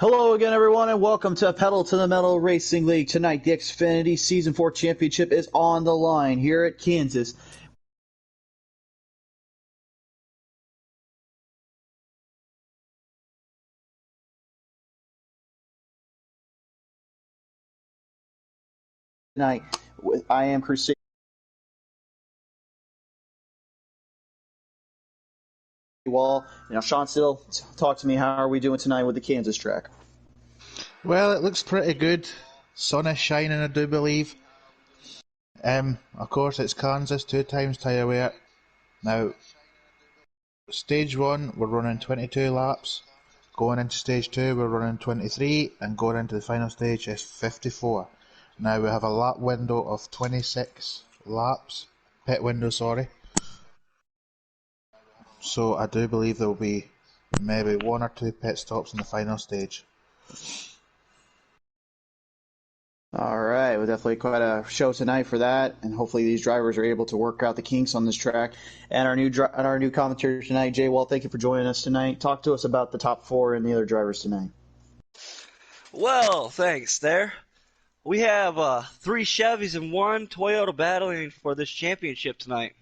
Hello again, everyone, and welcome to Pedal to the Metal Racing League. Tonight, the Xfinity Season 4 Championship is on the line here at Kansas. Tonight, I am Crusader. Wall. Now, Sean Still, talk to me. How are we doing tonight with the Kansas track? Well, it looks pretty good. Sun is shining, I do believe. Of course, it's Kansas, 2 times tyre wear. Now, stage 1, we're running 22 laps. Going into stage 2, we're running 23, and going into the final stage is 54. Now, we have a lap window of 26 laps. Pit window, sorry. So, I do believe there will be maybe 1 or 2 pit stops in the final stage. All right, well, definitely quite a show tonight for that, and hopefully these drivers are able to work out the kinks on this track. And our new commentator tonight, Jay Wall, thank you for joining us tonight. Talk to us about the top 4 and the other drivers tonight. Well, thanks there. We have 3 Chevys and 1 Toyota battling for this championship tonight.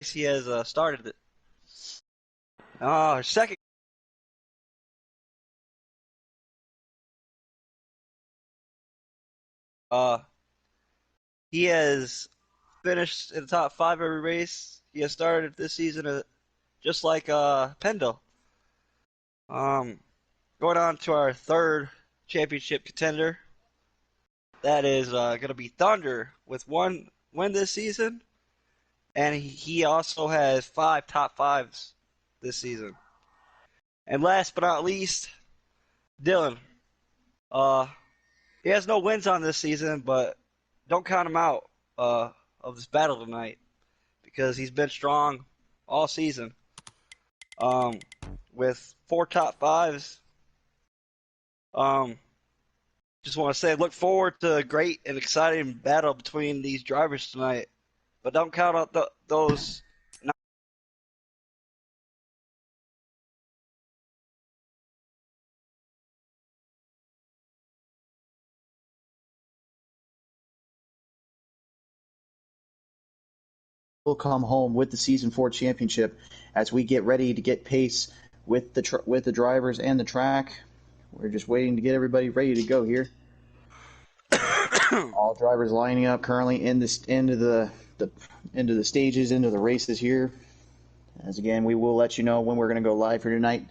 He has started it. Second. He has finished in the top 5 every race. He has started this season just like Pendle. Going on to our 3rd championship contender. That is going to be Thunder with 1 win this season. And he also has 5 top 5s this season. And last but not least, Dylan. He has no wins on this season, but don't count him out of this battle tonight because he's been strong all season. With 4 top 5s. Just want to say, look forward to a great and exciting battle between these drivers tonight. But don't count out those. We'll come home with the Season 4 championship as we get ready to get pace with the drivers and the track. We're just waiting to get everybody ready to go here. All drivers lining up currently into the stages, into the races here. As again, we will let you know when we're going to go live here tonight.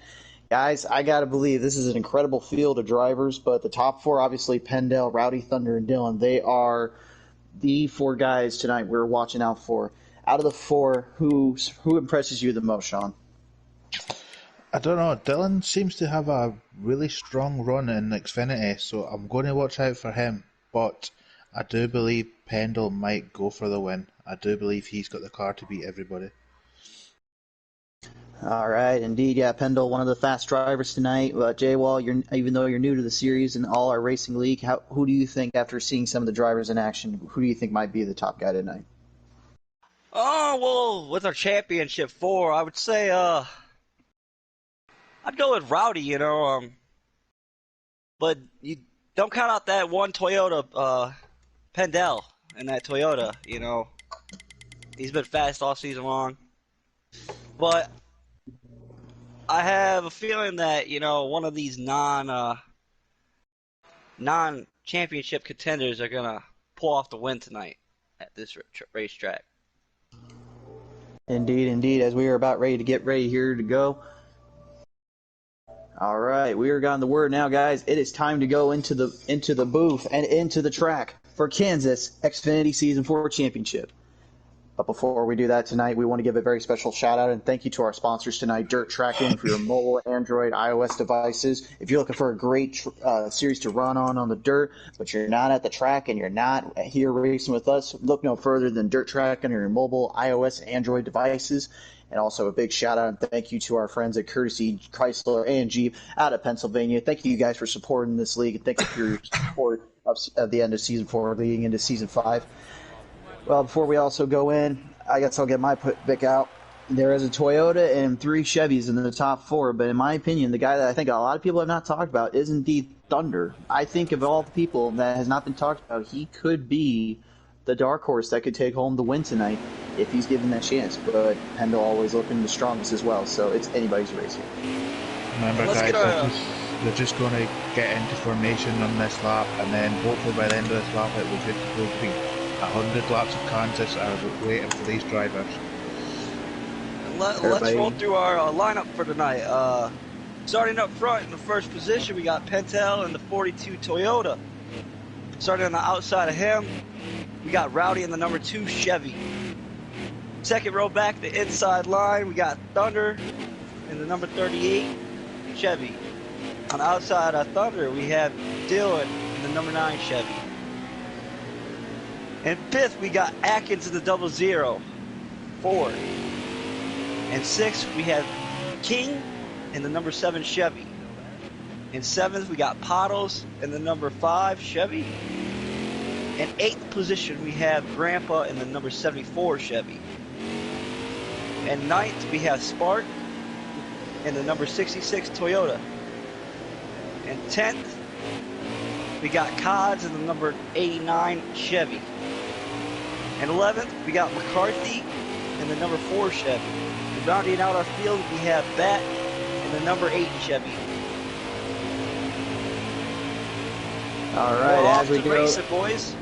Guys, I got to believe this is an incredible field of drivers, but the top 4, obviously, Pendle, Rowdy, Thunder, and Dylan, they are the 4 guys tonight we're watching out for. Out of the 4, who impresses you the most, Sean? I don't know. Dylan seems to have a really strong run in Xfinity, so I'm going to watch out for him. But I do believe Pendle might go for the win. I do believe he's got the car to beat everybody. All right, indeed, yeah, Pendle, one of the fast drivers tonight. Jay Wall, even though you're new to the series and all our racing league, who do you think, after seeing some of the drivers in action, who do you think might be the top guy tonight? Oh, well, with our championship 4, I would say I'd go with Rowdy, but you don't count out that 1 Toyota Pendle in that Toyota, He's been fast all season long. But I have a feeling that, one of these non-championship contenders are going to pull off the win tonight at this racetrack. Indeed, as we are about ready to get ready here to go. All right, we are gotten the word now, guys. It is time to go into the booth and into the track for Kansas Xfinity Season 4 Championship. But before we do that tonight, we want to give a very special shout out and thank you to our sponsors tonight, Dirt Tracking, for your mobile, Android, iOS devices. If you're looking for a great series to run on the dirt, but you're not at the track and you're not here racing with us, look no further than Dirt Tracking on your mobile, iOS, Android devices. And also a big shout out and thank you to our friends at Courtesy Chrysler and Jeep out of Pennsylvania. Thank you guys for supporting this league, and thank you for your support of the end of season 4, leading into season 5. Well, before we also go in, I guess I'll get my pick out. There is a Toyota and 3 Chevys in the top 4, but in my opinion, the guy that I think a lot of people have not talked about is indeed Thunder. I think of all the people that has not been talked about, he could be the dark horse that could take home the win tonight if he's given that chance. But Pendle always looking the strongest as well, so it's anybody's race here. Remember, guys, they're just going to get into formation on this lap, and then hopefully by the end of this lap, it will be 100 laps of Kansas are waiting for these drivers. Let's roll through our lineup for tonight. Starting up front in the first position, we got Pentel and the 42 Toyota. Starting on the outside of him, we got Rowdy in the number 2 Chevy. Second row back, the inside line, we got Thunder in the number 38 Chevy. On the outside of Thunder, we have Dylan in the number 9 Chevy. And fifth, we got Atkins in the 00 Ford. And sixth, we have King in the number 7 Chevy. In seventh, we got Pottles in the number 5 Chevy. In eighth position, we have Grandpa in the number 74 Chevy. And ninth, we have Spark in the number 66 Toyota. And 10th, we got Cods in the number 89 Chevy. And 11th, we got McCarthy in the number 4 Chevy. And rounding out our field, we have Bat in the number 8 Chevy. All right, as we go, racing, boys.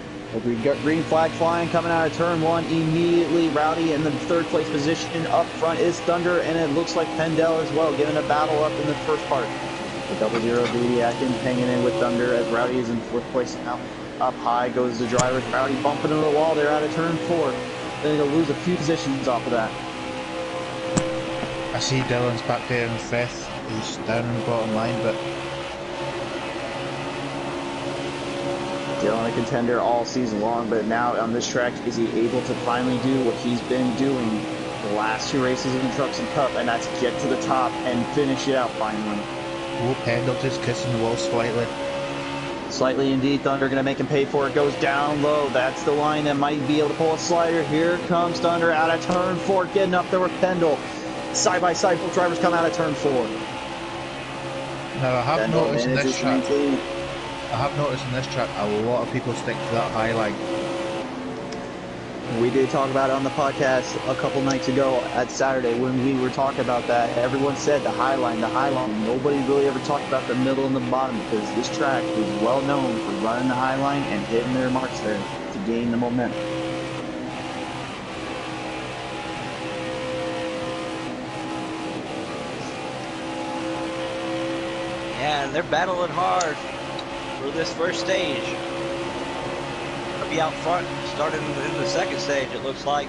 We got green flag flying coming out of turn 1. Immediately, Rowdy in the 3rd place position. Up front is Thunder, and it looks like Pendel as well, giving a battle up in the first part. The 00 Duty Atkins hanging in with Thunder as Rowdy is in 4th place now. Up high goes the driver. Rowdy bumping into the wall there out of turn 4. Then he'll lose a few positions off of that. I see Dylan's back there in 5th. He's down on the bottom line, but Dylan a contender all season long, but now on this track, is he able to finally do what he's been doing the last 2 races in the Trucks and Cup, and that's get to the top and finish it out finally. oh, Pendle just kissing the wall slightly. Slightly indeed, Thunder going to make him pay for it. Goes down low. That's the line that might be able to pull a slider. Here comes Thunder out of turn 4, getting up there with Pendle. Side by side, both drivers come out of turn 4. Now I have Pendle noticed in this track, lead. a lot of people stick to that high line. We did talk about it on the podcast a couple nights ago at Saturday when we were talking about that. Everyone said the high line, the high line. Nobody really ever talked about the middle and the bottom because this track is well known for running the high line and hitting their marks there to gain the momentum. Yeah, and they're battling hard for this first stage. They'll be out front starting in the second stage, it looks like.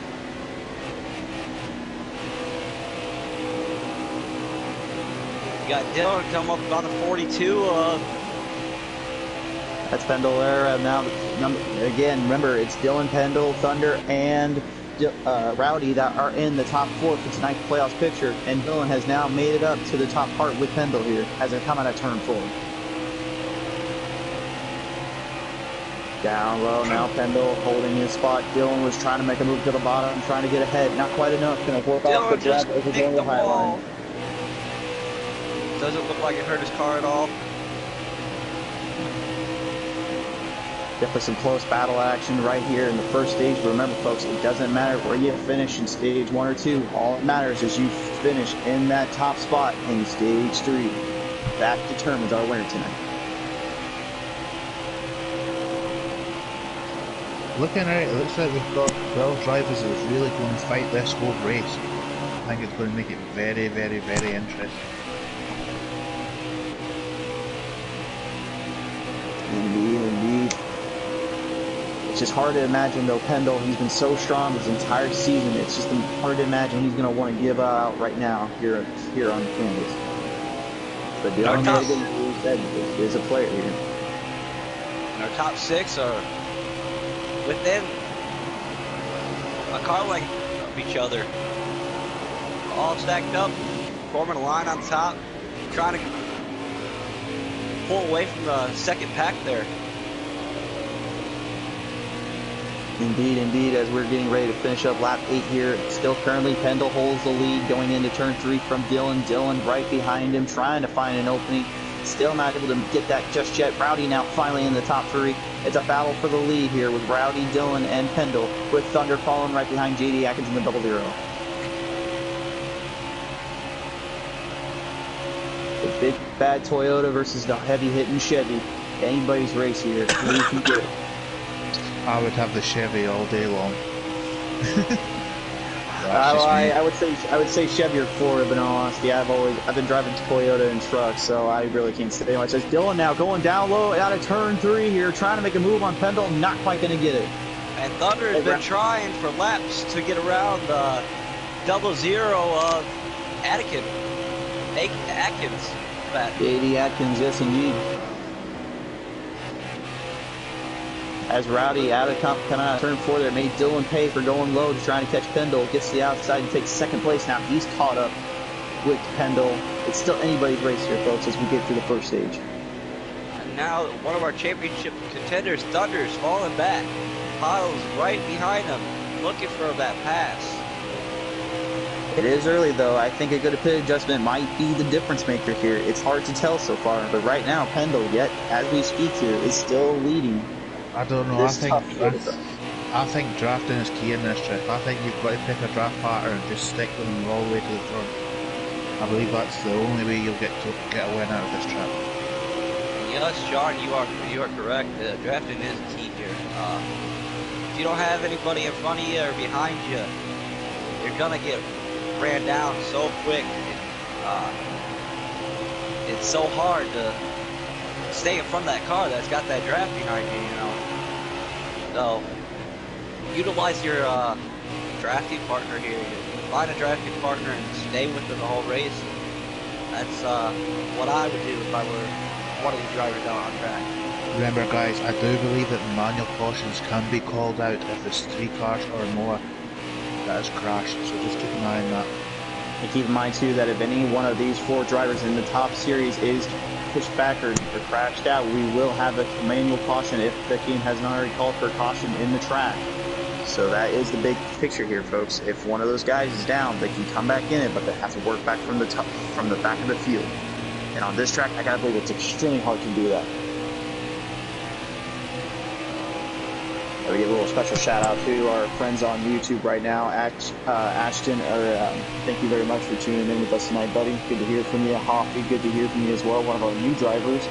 We got Dylan come up on the 42. That's Pendle there. Now, again, remember, it's Dylan, Pendle, Thunder, and Rowdy that are in the top 4 for tonight's playoffs picture, and Dylan has now made it up to the top part with Pendle here as they come out of turn 4. Down low, now Pendle holding his spot. Dylan was trying to make a move to the bottom, trying to get ahead. Not quite enough. Going to work off the grab over going to the high line. Doesn't look like it hurt his car at all. Definitely some close battle action right here in the first stage. But remember, folks, it doesn't matter where you finish in stage 1 or 2. All that matters is you finish in that top spot in stage 3. That determines our winner tonight. Looking at it, it looks like we've got 12 drivers that are really going to fight this whole race. I think it's going to make it very, very, very interesting. Indeed. It's just hard to imagine, though, Pendle, he's been so strong this entire season. It's just hard to imagine he's going to want to give out right now here on Kansas. But Dylan is a player here. And our top 6 are within a car length of each other. All stacked up, forming a line on top, trying to pull away from the second pack there. Indeed, indeed, as we're getting ready to finish up lap 8 here, still currently Pendle holds the lead going into turn 3 from Dylan. Dylan right behind him, trying to find an opening. Still not able to get that just yet. Rowdy now finally in the top 3. It's a battle for the lead here with Rowdy, Dylan, and Pendle, with Thunder following right behind JD Atkins in the double zero. The big bad Toyota versus the heavy hitting Chevy. Anybody's race here. Who can get it? I would have the Chevy all day long. I would say Chevy or Ford, but in all honesty, I've been driving Toyota and trucks, so I really can't say much. As Dylan now going down low out of turn 3 here, trying to make a move on Pendle, not quite going to get it. And Thunder has been trying for laps to get around the double zero of Atkins. JD Atkins, yes indeed. As Rowdy coming out of turn 4 there, made Dylan pay for going low to trying to catch Pendle. Gets to the outside and takes second place. Now he's caught up with Pendle. It's still anybody's race here, folks, as we get through the first stage. And now one of our championship contenders, Thunder's falling back. Pottles right behind him, looking for that pass. It is early, though. I think a good pit adjustment might be the difference maker here. It's hard to tell so far, but right now, Pendle, yet as we speak here, is still leading. I don't know. I think drafting is key in this trip. I think you've got to pick a draft partner and just stick with them all the way to the front. I believe that's the only way you'll get a win out of this trip. Yes, John, you are correct. Drafting is key here. If you don't have anybody in front of you or behind you, you're gonna get ran down so quick. It's so hard to stay in front of that car that's got that draft behind you, you know. So, utilize your drafting partner here. You find a drafting partner and stay with them the whole race. That's what I would do if I were one of these drivers down on track. Remember, guys, I do believe that manual cautions can be called out if it's 3 cars or more that has crashed, so just keep an eye on that. And keep in mind, too, that if any one of these 4 drivers in the top series is pushed back or crashed out, we will have a manual caution if the team has not already called for caution in the track. So that is the big picture here, folks. If one of those guys is down, they can come back in it, but they have to work back from the back of the field. And on this track, I gotta believe it's extremely hard to do that. We give a little special shout out to our friends on YouTube right now. Ashton, thank you very much for tuning in with us tonight, buddy. Good to hear from you. Hoffy, good to hear from you as well, one of our new drivers.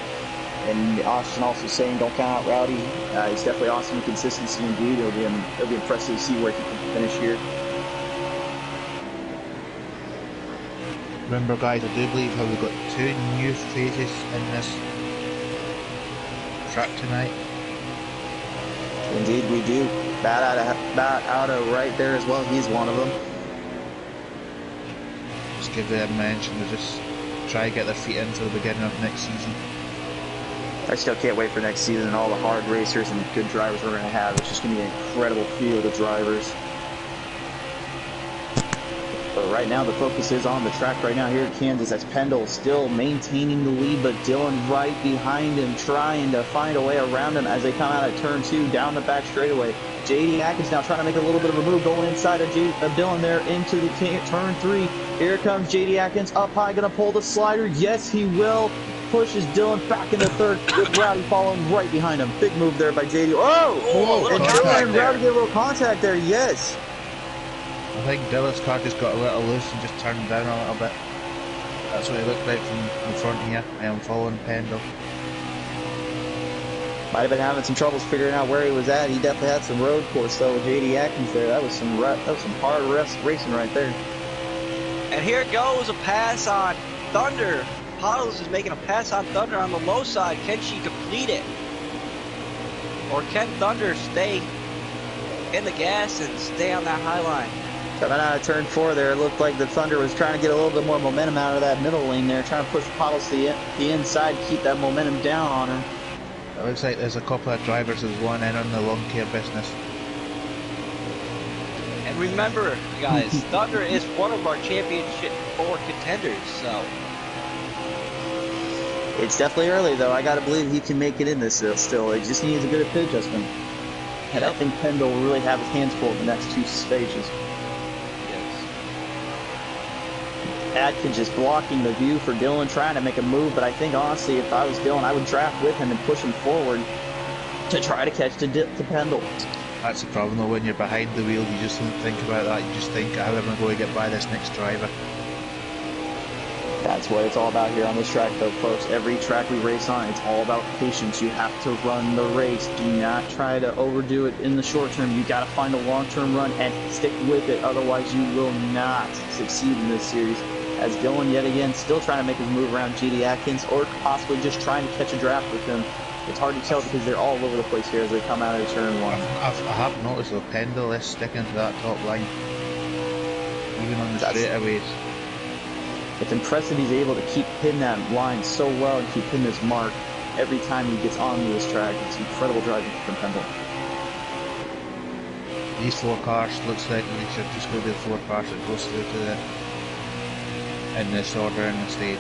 And Ashton also saying, don't count out Rowdy. He's definitely awesome in consistency indeed. It'll be impressive to see where he can finish here. Remember, guys, I do believe how we've got 2 new faces in this track tonight. Indeed, we do. Bat out of right there as well. He's one of them. Just give them a mention to just try to get their feet into the beginning of next season. I still can't wait for next season and all the hard racers and good drivers we're going to have. It's just going to be an incredible field of drivers. But right now, the focus is on the track right now here at Kansas. As Pendle still maintaining the lead, but Dylan right behind him, trying to find a way around him as they come out of turn 2 down the back straightaway. JD Atkins now trying to make a little bit of a move, going inside of Dylan there into the turn 3. Here comes JD Atkins up high, going to pull the slider. Yes, he will. Pushes Dylan back into third with Rowdy following right behind him. Big move there by JD. Oh! And Dylan and Rowdy get a little contact there. Yes. I think Dylan's car just got a little loose and just turned down a little bit. That's what it looked like from in front here. I am following Pendle. Might have been having some troubles figuring out where he was at. He definitely had some road course though with JD Atkins there. That was some hard racing right there. And here goes a pass on Thunder. Pottles is making a pass on Thunder on the low side. Can she complete it? Or can Thunder stay in the gas and stay on that high line? Coming out of turn 4 there, it looked like the Thunder was trying to get a little bit more momentum out of that middle lane there, trying to push Pottles to the inside, keep that momentum down on her. It looks like there's a couple of drivers who's one in on the lawn care business. And remember, guys, Thunder is one of our championship 4 contenders, so. It's definitely early, though. I got to believe he can make it in this still. It just needs a good pit adjustment. And I think Pendle will really have his hands full in the next 2 stages. Yes. Atkins just blocking the view for Dylan, trying to make a move, but I think honestly, if I was Dylan, I would draft with him and push him forward to try to catch to Pendle. That's the problem though, when you're behind the wheel, you just don't think about that, you just think, how am I going to get by this next driver? That's what it's all about here on this track though, folks. Every track we race on, it's all about patience. You have to run the race. Do not try to overdo it in the short term. You got to find a long-term run and stick with it. Otherwise, you will not succeed in this series. As Dylan, yet again, still trying to make his move around GD Atkins or possibly just trying to catch a draft with him. It's hard to tell because they're all over the place here as they come out of turn 1. I have noticed though, Pendle is sticking to that top line. Even on the straightaways. It's impressive he's able to keep hitting that line so well and keep hitting his mark every time he gets onto this track. It's incredible driving from Pendle. These 4 cars looks like they should just go to the 4 cars that goes through to the in this order in the stage.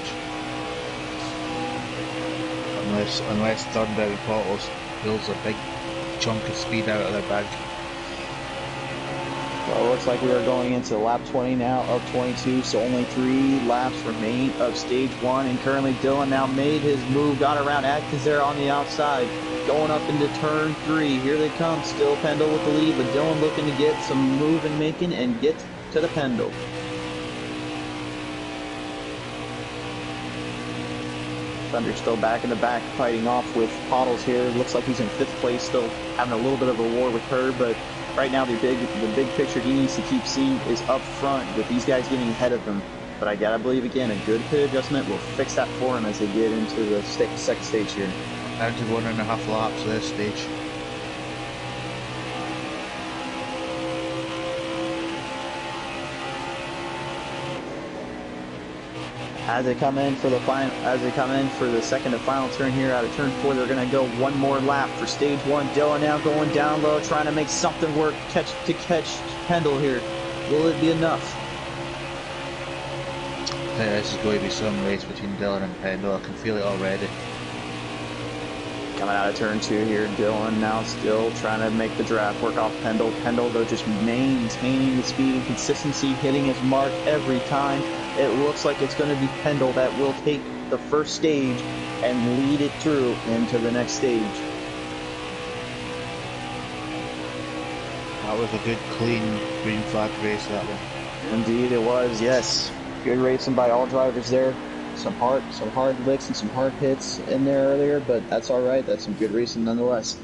Unless Thunderberry Pottles pulls a big chunk of speed out of their bag. Well, it looks like we are going into lap 20 now of 22, so only 3 laps remain of stage 1, and currently Dylan now made his move, got around Atkins there on the outside, going up into turn 3. Here they come, still Pendle with the lead, but Dylan looking to get some move and making and get to the Pendle. Thunder still back in the back, fighting off with Pottles here. Looks like he's in 5th place, still having a little bit of a war with her, but right now the big picture he needs to keep seeing is up front with these guys getting ahead of him. But I gotta believe again, a good pit adjustment will fix that for him as they get into the second stage here. Down to 1.5 laps this stage. As they come in for the second and final turn here out of turn 4, they're going to go one more lap for stage 1. Dylan now going down low, trying to make something work to catch Pendle here. Will it be enough? I think this is going to be some race between Dylan and Pendle. I can feel it already. Coming out of turn 2 here, Dylan now still trying to make the draft work off Pendle. Pendle though just maintaining the speed and consistency, hitting his mark every time. It looks like it's going to be Pendle that will take the first stage and lead it through into the next stage. That was a good, clean green flag race, that one. Indeed it was, yes. Good racing by all drivers there. Some hard licks and some hard hits in there earlier, but that's all right. That's some good racing nonetheless.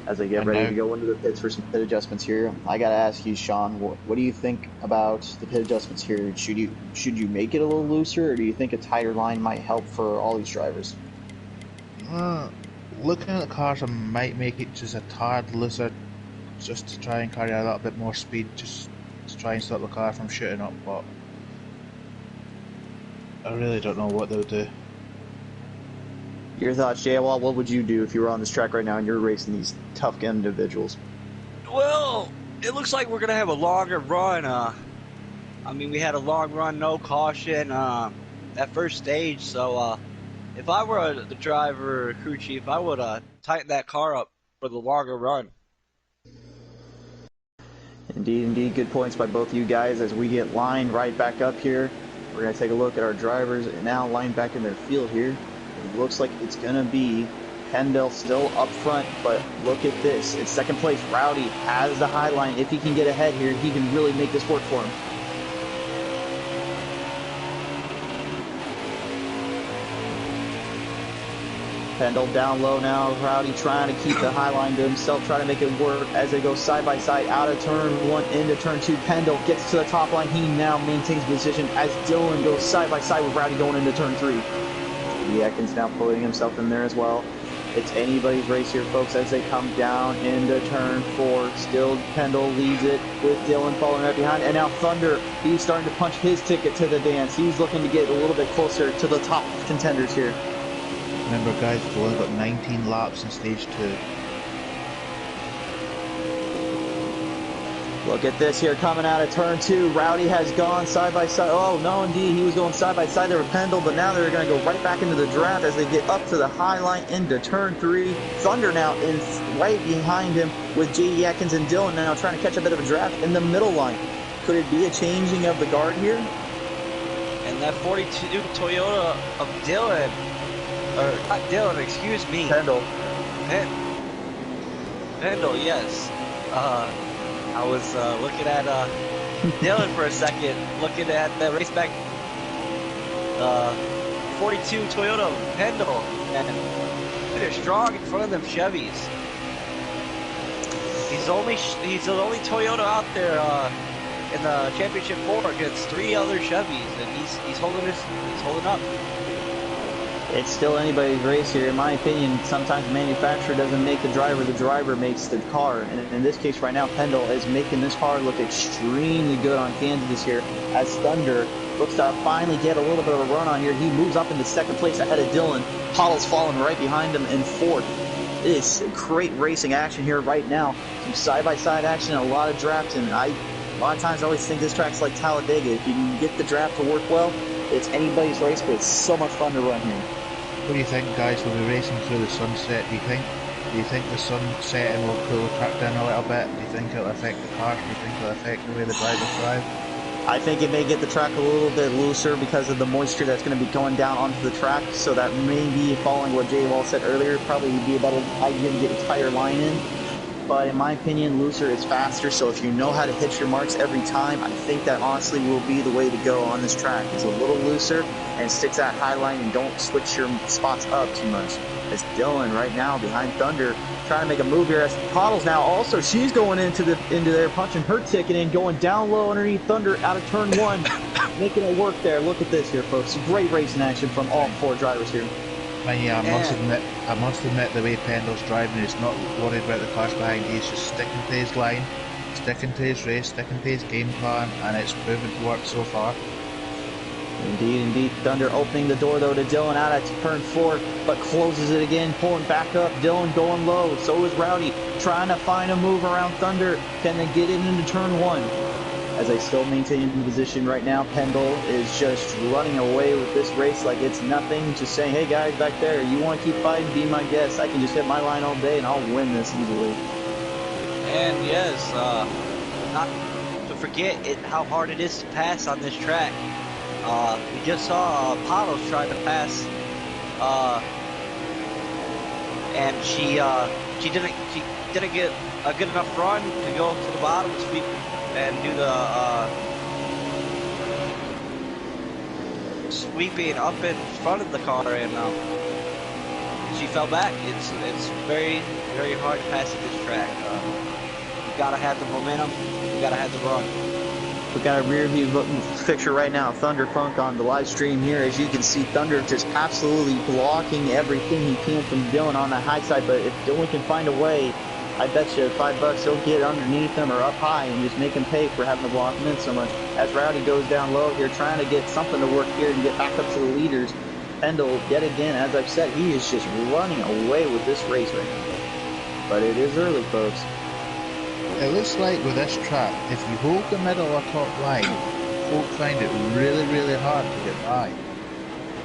As they get ready to go into the pits for some pit adjustments here, I gotta ask you, Sean, what do you think about the pit adjustments here? Should you make it a little looser, or do you think a tighter line might help for all these drivers? Looking at the cars, I might make it just a tad looser, just to try and carry a little bit more speed, just to try and stop the car from shooting up. But I really don't know what they'll do. Your thoughts, JWall? What would you do if you were on this track right now and you're racing these tough individuals? Well, it looks like we're going to have a longer run. I mean, we had a long run, no caution, that first stage. So if I were the driver or crew chief, I would tighten that car up for the longer run. Indeed. Good points by both of you guys as we get lined right back up here. We're going to take a look at our drivers now lined back in their field here. It looks like it's going to be Pendle still up front, but look at this. It's second place. Rowdy has the high line. If he can get ahead here, he can really make this work for him. Pendle down low now. Rowdy trying to keep the high line to himself, trying to make it work as they go side by side out of turn 1 into turn 2. Pendle gets to the top line. He now maintains position as Dylan goes side by side with Rowdy going into turn 3. Atkins now pulling himself in there as well. It's anybody's race here, folks, as they come down into turn 4. Still Pendle leads it with Dylan following right behind. And now Thunder, he's starting to punch his ticket to the dance. He's looking to get a little bit closer to the top contenders here. Remember, guys, we've only got 19 laps in stage 2. Look at this here coming out of turn 2. Rowdy has gone side by side. Oh, no, indeed. He was going side by side there with Pendle, but now they're going to go right back into the draft as they get up to the high line into turn 3. Thunder now in right behind him with J.D. Atkins and Dylan now trying to catch a bit of a draft in the middle line. Could it be a changing of the guard here? And that 42 Toyota of Dylan, or not Dylan, excuse me. Pendle. Pendle, yes. I was looking at Dylan for a second, looking at the race back 42 Toyota Pendle, and they're strong in front of them Chevys. He's the only Toyota out there in the championship 4 against 3 other Chevys, and he's holding up. It's still anybody's race here. In my opinion, sometimes the manufacturer doesn't make the driver makes the car. And in this case right now, Pendle is making this car look extremely good on Kansas this year as Thunder looks to finally get a little bit of a run on here. He moves up into second place ahead of Dylan. Pottles falling right behind him in fourth. It is great racing action here right now. Some side-by-side action, a lot of drafts, and a lot of times I always think this track's like Talladega. If you can get the draft to work well, it's anybody's race, but it's so much fun to run here. What do you think, guys? We'll be racing through the sunset. Do you think the sun setting will cool the track down a little bit? Do you think it'll affect the cars? Do you think it'll affect the way the drivers drive? I think it may get the track a little bit looser because of the moisture that's going to be going down onto the track. So that may be, following what Jay Wall said earlier, probably would be a better idea to get a tire line in. But in my opinion, looser is faster. So if you know how to hit your marks every time, I think that honestly will be the way to go on this track. It's a little looser and sticks that high line and don't switch your spots up too much. As Dylan right now behind Thunder trying to make a move here. As Pottles now also, she's going into there, punching her ticket in, going down low underneath Thunder out of turn 1, making it work there. Look at this here, folks. Great racing action from all 4 drivers here. Yeah, I must admit the way Pendle's driving, he's not worried about the cars behind. He's just sticking to his line, sticking to his race, sticking to his game plan, and it's proven to work so far. Indeed. Thunder opening the door though to Dylan out at turn 4, but closes it again, pulling back up. Dylan going low. So is Rowdy trying to find a move around Thunder. Can they get it into turn 1? As they still maintain the position right now, Pendle is just running away with this race like it's nothing. Just saying, hey guys back there, you want to keep fighting? Be my guest. I can just hit my line all day and I'll win this easily. And yes, not to forget how hard it is to pass on this track. We just saw Pottles try to pass, and she didn't get a good enough run to go to the bottom sweep and do the sweeping up in front of the car, and she fell back. It's very, very hard to pass at this track. You gotta have the momentum. You gotta have the run. We got a rear view picture right now, Thunder Funk on the live stream here. As you can see, Thunder just absolutely blocking everything he can from Dylan on the high side. But if Dylan can find a way, I bet you $5 he'll get underneath him or up high and just make him pay for having to block him in so much. As Rowdy goes down low here, trying to get something to work here and get back up to the leaders. Pendle, yet again, as I've said, he is just running away with this race right now. But it is early, folks. It looks like with this track, if you hold the middle or top line, folk find it really, really hard to get by.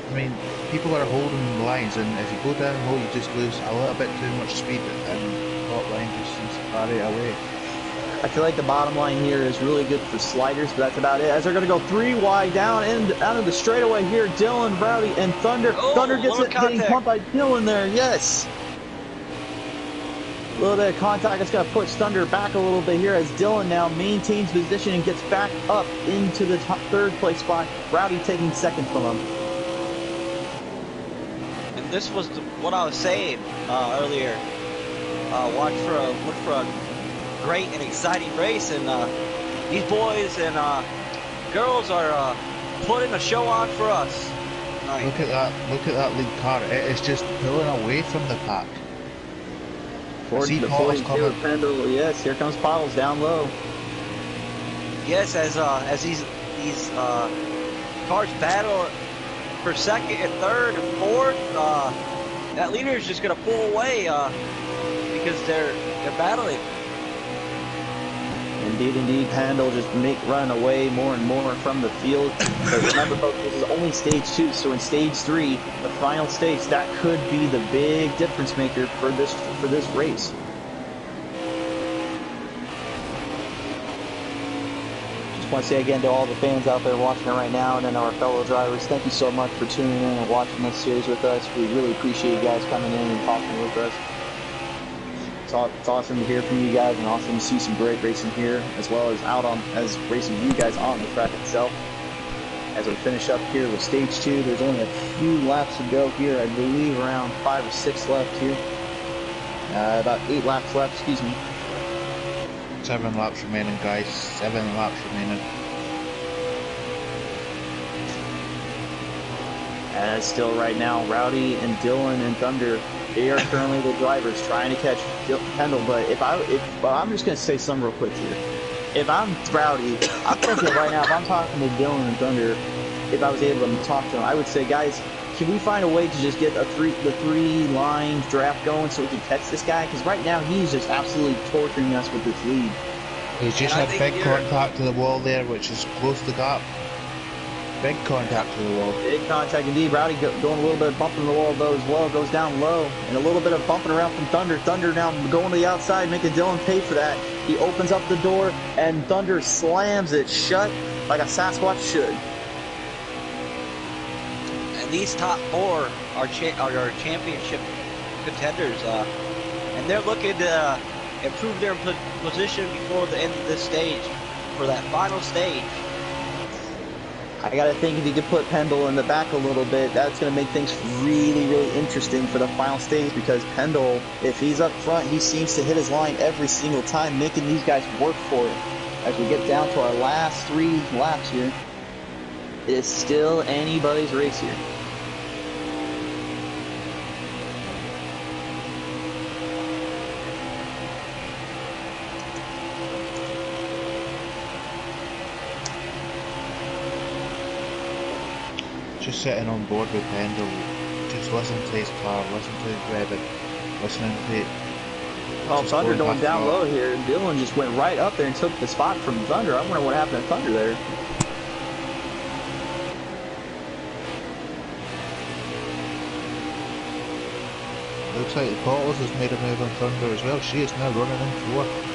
I mean, people are holding the lines, and if you go down low, you just lose a little bit too much speed, and the top line just seems to carry away. I feel like the bottom line here is really good for sliders, but that's about it. As they're going to go 3 wide down and out of the straightaway here, Dylan, Rowdy, and Thunder. Oh, Thunder gets it, getting pumped by Dylan there, yes. A little bit of contact that's going to push Thunder back a little bit here as Dylan now maintains position and gets back up into the top 3rd place spot. Rowdy taking 2nd from him. And this was what I was saying earlier. Look for a great and exciting race, and these boys and girls are putting a show on for us tonight. Look at that lead car. It is just pulling away from the pack. The 42 Pendle, yes, here comes Pottles down low. Yes, as these cars battle for 2nd and 3rd and 4th, that leader is just going to pull away because they're battling. Indeed. Pendle just running away more and more from the field. But remember, folks, this is only stage 2, so in stage 3, the final stage, that could be the big difference maker for this race. Just want to say again to all the fans out there watching it right now, and then our fellow drivers, thank you so much for tuning in and watching this series with us. We really appreciate you guys coming in and talking with us. It's awesome to hear from you guys, and awesome to see some great racing here, as well as racing you guys on the track itself. As we finish up here with stage 2, there's only a few laps to go here. I believe around 5 or 6 left here. About 8 laps left, excuse me. 7 laps remaining, guys. 7 laps remaining. As still right now, Rowdy and Dylan and Thunder, they are currently the drivers trying to catch Pendle. But I'm just going to say something real quick here. If I'm Rowdy, I'm thinking right now, if I'm talking to Dylan and Thunder, if I was able to talk to them, I would say, guys, can we find a way to just get the three-line draft going so we can catch this guy? Because right now, he's just absolutely torturing us with this lead. He's just had big contact to the wall there, which has closed the gap. Big contact to the wall. Big contact indeed. Rowdy going a little bit of bumping the wall though as well. Goes down low. And a little bit of bumping around from Thunder. Thunder now going to the outside, making Dylan pay for that. He opens up the door, and Thunder slams it shut like a Sasquatch should. And these top 4 are championship contenders. And they're looking to improve their position before the end of this stage for that final stage. I gotta think if you could put Pendle in the back a little bit, that's gonna make things really, really interesting for the final stage, because Pendle, if he's up front, he seems to hit his line every single time, making these guys work for it. As we get down to our last 3 laps here, it is still anybody's race here. Just sitting on board with Pendle, just listen to his car, listen to his revving, listening to it. Well, Thunder going down low here. Dylan just went right up there and took the spot from Thunder. I wonder what happened to Thunder there. Looks like ThePottles has made a move on Thunder as well. She is now running in 4th.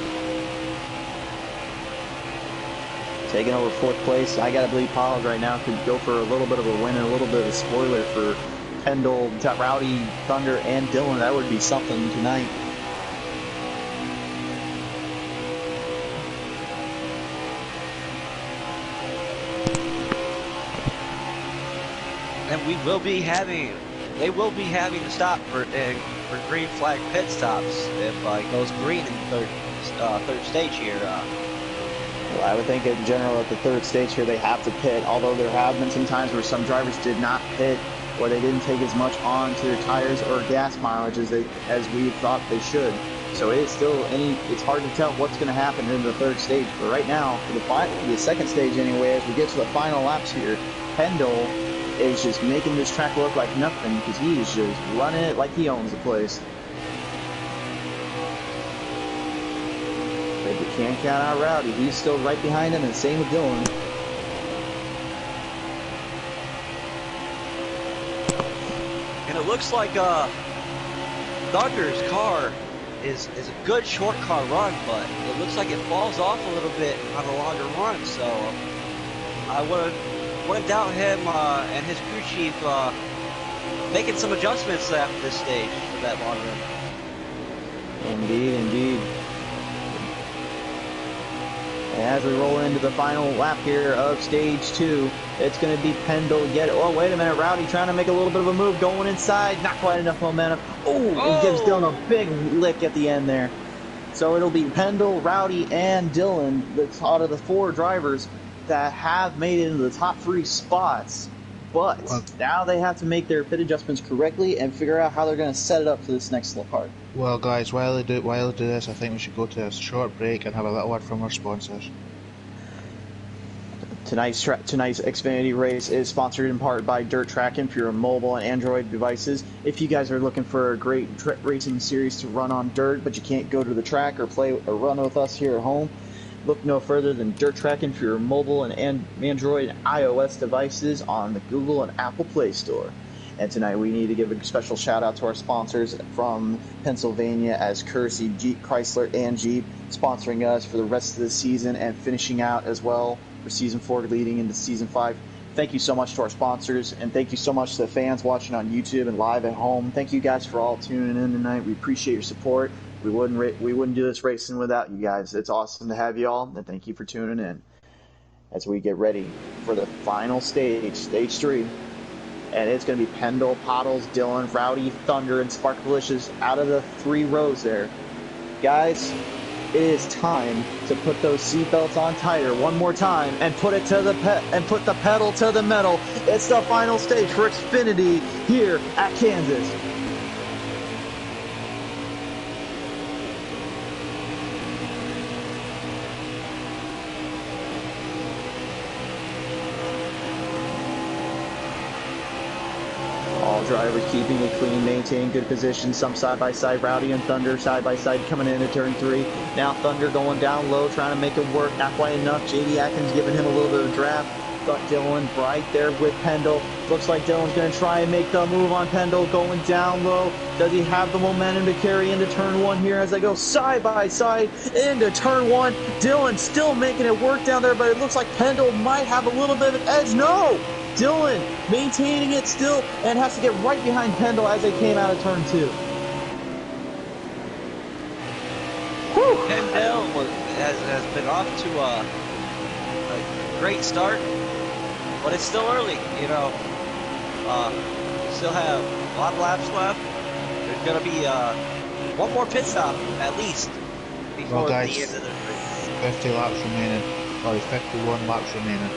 Taking over 4th place. I gotta believe Pottles right now could go for a little bit of a win and a little bit of a spoiler for Pendle, Rowdy, Thunder, and Dylan. That would be something tonight. And they will be having to stop for green flag pit stops if it goes green in the third stage here. Well, I would think in general at the 3rd stage here they have to pit, although there have been some times where some drivers did not pit, or they didn't take as much onto their tires or gas mileage as we thought they should. So it is still it's hard to tell what's going to happen in the 3rd stage. But right now, for the 2nd stage anyway, as we get to the final laps here, Pendle is just making this track look like nothing, because he is just running it like he owns the place. But you can't count out Rowdy. He's still right behind him, and same with Dylan. And it looks like Thunder's car is a good short car run, but it looks like it falls off a little bit on the longer run. So I wouldn't doubt him and his crew chief making some adjustments after this stage for that long run. Indeed. And as we roll into the final lap here of stage 2, it's going to be Pendle yet. Oh, wait a minute. Rowdy trying to make a little bit of a move, going inside. Not quite enough momentum. Oh, it gives Dylan a big lick at the end there. So it'll be Pendle, Rowdy, and Dylan, out of the 4 drivers that have made it into the top 3 spots. But now they have to make their pit adjustments correctly and figure out how they're going to set it up for this next part. Well, guys, while they do this, I think we should go to a short break and have a little word from our sponsors. Tonight's Xfinity race is sponsored in part by Dirt Tracking for your mobile and Android devices. If you guys are looking for a great racing series to run on dirt, but you can't go to the track or play or run with us here at home, Look no further than Dirt Tracking for your mobile and Android and iOS devices on the Google and Apple Play Store. And tonight we need to give a special shout out to our sponsors from Pennsylvania as Kersey, Jeep, Chrysler, and Jeep sponsoring us for the rest of the season and finishing out as well for Season 4 leading into Season 5. Thank you so much to our sponsors, and thank you so much to the fans watching on YouTube and live at home. Thank you guys for all tuning in tonight. We appreciate your support. We wouldn't do this racing without you guys. It's awesome to have you all, and thank you for tuning in as we get ready for the final stage, Stage 3. And it's going to be Pendle, Pottles, Dylan, Rowdy, Thunder, and Sparkalicious out of the 3 rows there. Guys, it is time to put those seatbelts on tighter one more time and put it to the put the pedal to the metal. It's the final stage for Xfinity here at Kansas. Drivers keeping it clean, maintaining good position. Some side by side, Rowdy and Thunder side by side coming into turn 3. Now Thunder going down low, trying to make it work. Not quite enough. JD Atkins giving him a little bit of draft. Got Dylan right there with Pendle. Looks like Dylan's going to try and make the move on Pendle, going down low. Does he have the momentum to carry into turn 1 here as they go side by side into turn 1? Dylan still making it work down there, but it looks like Pendle might have a little bit of an edge. No! Dylan maintaining it still and has to get right behind Pendle as they came out of turn 2. Pendle has been off to a great start, but it's still early, you know. Still have a lot of laps left. There's going to be one more pit stop at least before the end of the race. 50 laps remaining. Sorry, 51 laps remaining.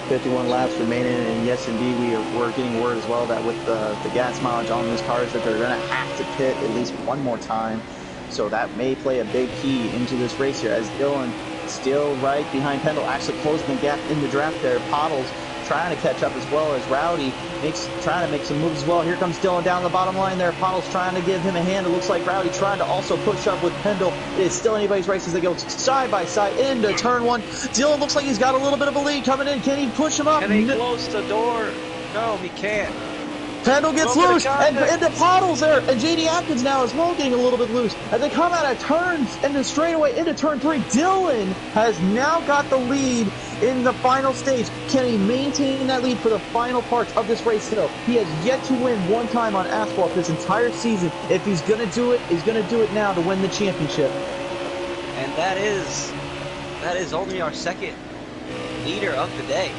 51 laps remaining, and yes, indeed, we're getting word as well that with the gas mileage on these cars that they're going to have to pit at least one more time. So that may play a big key into this race here as Dylan still right behind Pendle, actually closing the gap in the draft there. Pottles trying to catch up as well as Rowdy trying to make some moves as well. Here comes Dylan down the bottom line there. Pottles trying to give him a hand. It looks like Rowdy trying to also push up with Pendle. It is still anybody's race as they go side by side into turn 1. Dylan looks like he's got a little bit of a lead coming in. Can he push him up? Can he close the door? No, he can't. Pendle gets loose, and into Pottles there, and JD Atkins now as well getting a little bit loose. As they come out of turns and then straightaway into turn 3, Dylan has now got the lead in the final stage. Can he maintain that lead for the final parts of this race though? He has yet to win one time on asphalt this entire season. If he's going to do it, he's going to do it now to win the championship. And that is only our second leader of the day.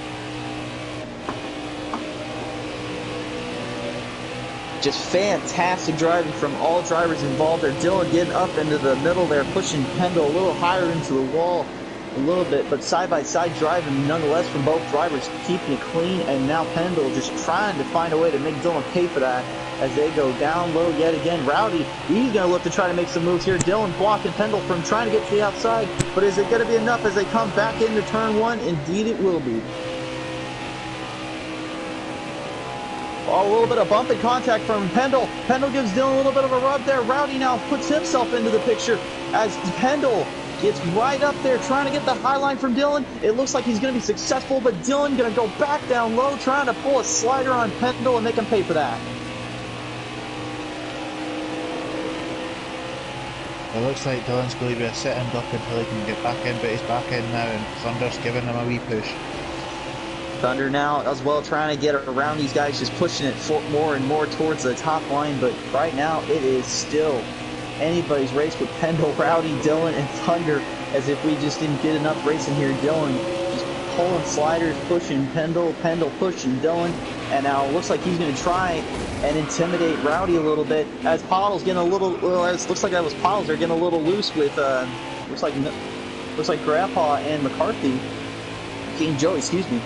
Just fantastic driving from all drivers involved there. Dylan getting up into the middle there, pushing Pendle a little higher into the wall a little bit, but side-by-side driving nonetheless from both drivers, keeping it clean, and now Pendle just trying to find a way to make Dylan pay for that as they go down low yet again. Rowdy, he's going to look to try to make some moves here. Dylan blocking Pendle from trying to get to the outside, but is it going to be enough as they come back into turn 1? Indeed it will be. Oh, a little bit of bump and contact from Pendle. Pendle gives Dylan a little bit of a rub there. Rowdy now puts himself into the picture as Pendle gets right up there trying to get the high line from Dylan. It looks like he's going to be successful, but Dylan going to go back down low, trying to pull a slider on Pendle and make him pay for that. It looks like Dylan's going to be a sitting duck until he can get back in, but he's back in now, and Thunder's giving him a wee push. Thunder now as well trying to get around these guys, just pushing it more and more towards the top line, but right now it is still anybody's race with Pendle, Rowdy, Dylan, and Thunder, as if we just didn't get enough racing here. Dylan just pulling sliders, pushing Pendle, Pendle pushing Dylan, and now it looks like he's going to try and intimidate Rowdy a little bit, as Pottles getting a little, well, it looks like that was Pottles, they're getting a little loose with, looks like Grandpa and McCarthy, King Joey, excuse me.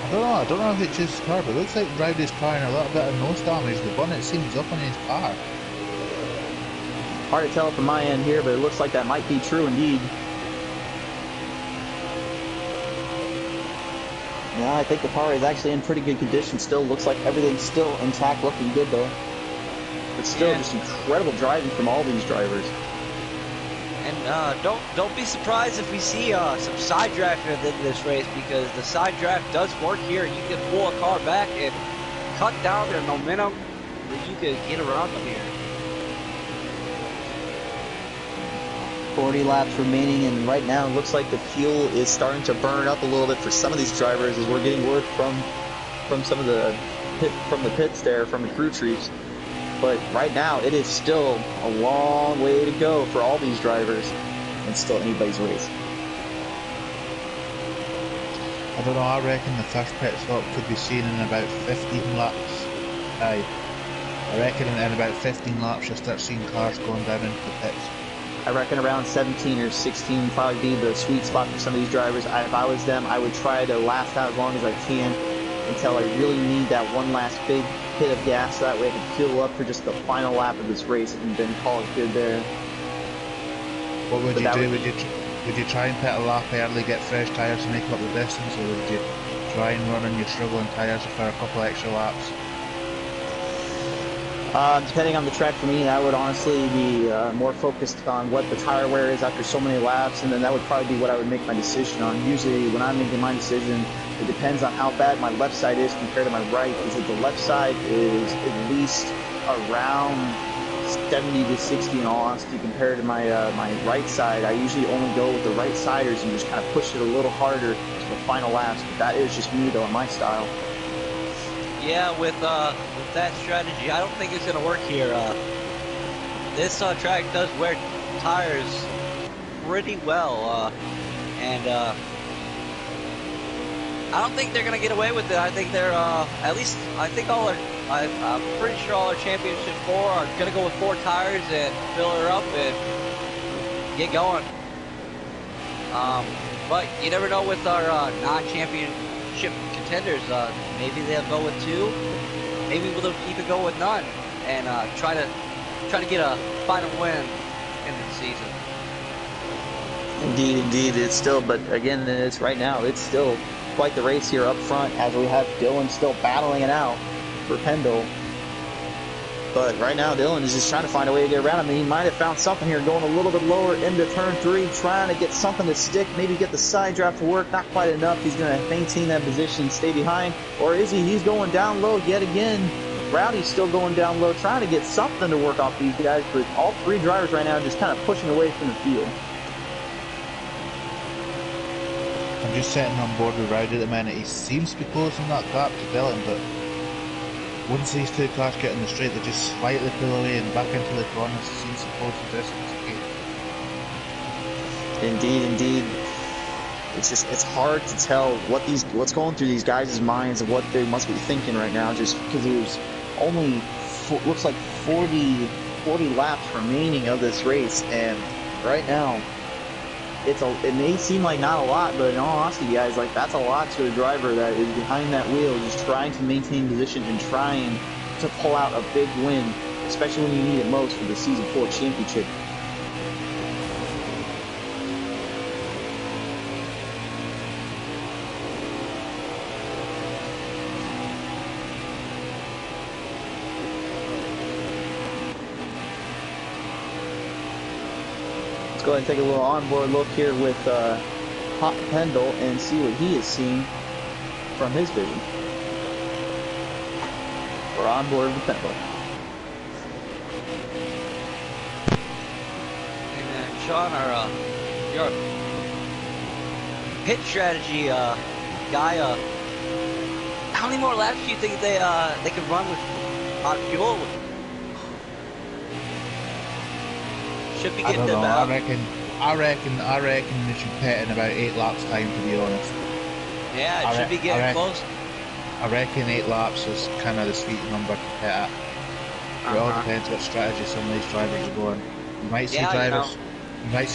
I don't know if it's just his car, but it looks like Rowdy's carrying a little bit of nose damage. The bonnet seems up on his car. Hard to tell from my end here, but it looks like that might be true indeed. Yeah, I think the car is actually in pretty good condition still. Looks like everything's still intact, looking good though. But still, Yeah. just incredible driving from all these drivers. And don't be surprised if we see some side drafting at the end of this race, because the side draft does work here. You can pull a car back and cut down their momentum, that you could get around them here. 40 laps remaining, and right now it looks like the fuel is starting to burn up a little bit for some of these drivers, as we're getting word from some of the pits there, from the crew chiefs. But right now it is still a long way to go for all these drivers, and still anybody's race. I don't know, I reckon the first pit stop could be seen in about 15 laps. I reckon in about 15 laps you'll start seeing cars going down into the pits. I reckon around 17 or 16 would probably be the sweet spot for some of these drivers. If I was them, I would try to last out as long as I can until I really need that one last big hit of gas. That way I can fuel up for just the final lap of this race and then call it good there. What would you do? Would you try and pit a lap early, get fresh tyres to make up the distance, or would you try and run on your struggling tyres for a couple extra laps? Depending on the track for me, I would honestly be more focused on what the tire wear is after so many laps, and then that would probably be what I would make my decision on. Usually when I'm making my decision, it depends on how bad my left side is compared to my right, because if the left side is at least around 70 to 60 in all honesty compared to my right side, I usually only go with the right siders and just kind of push it a little harder to the final laps. But that is just me though, in my style. Yeah, with that strategy, I don't think it's going to work here. This track does wear tires pretty well, and I don't think they're going to get away with it. I think they're, at least, I think I'm pretty sure all our Championship 4 are going to go with 4 tires and fill her up and get going. But you never know with our non-championship contenders. Maybe they'll go with 2. Maybe they'll even go with none and try to get a final win in the season. Indeed, it's still. But again, it's right now. It's still quite the race here up front, as we have Dylan still battling it out for Pendle. But right now, Dylan is just trying to find a way to get around him. He might have found something here, going a little bit lower into turn 3, trying to get something to stick, maybe get the side draft to work. Not quite enough. He's going to maintain that position, stay behind. Or is he? He's going down low yet again. Rowdy's still going down low, trying to get something to work off these guys. But all 3 drivers right now just kind of pushing away from the field. I'm just sitting on board with Rowdy at the minute. He seems to be closing that gap to Dylan, but once these 2 cars get in the straight, they just slightly pull away and back into the corners. It seems to close the distance again. Indeed. It's hard to tell what's going through these guys' minds and what they must be thinking right now, just because there's only looks like 40 laps remaining of this race, and right now it may seem like not a lot, but in all honesty, guys, like that's a lot to a driver that is behind that wheel, just trying to maintain position and trying to pull out a big win, especially when you need it most for the Season 4 championship. Go ahead and take a little onboard look here with Hot Pendle and see what he is seeing from his vision. We're on board with Pendle. And Sean, your pit strategy guy, how many more laps do you think they can run with hot fuel? Should be getting them out. I reckon they should pit in about 8 laps time, to be honest. Yeah, it should be getting close. I reckon 8 laps is kind of the sweet number to pit at. It all depends what strategy some of these drivers are going. You might see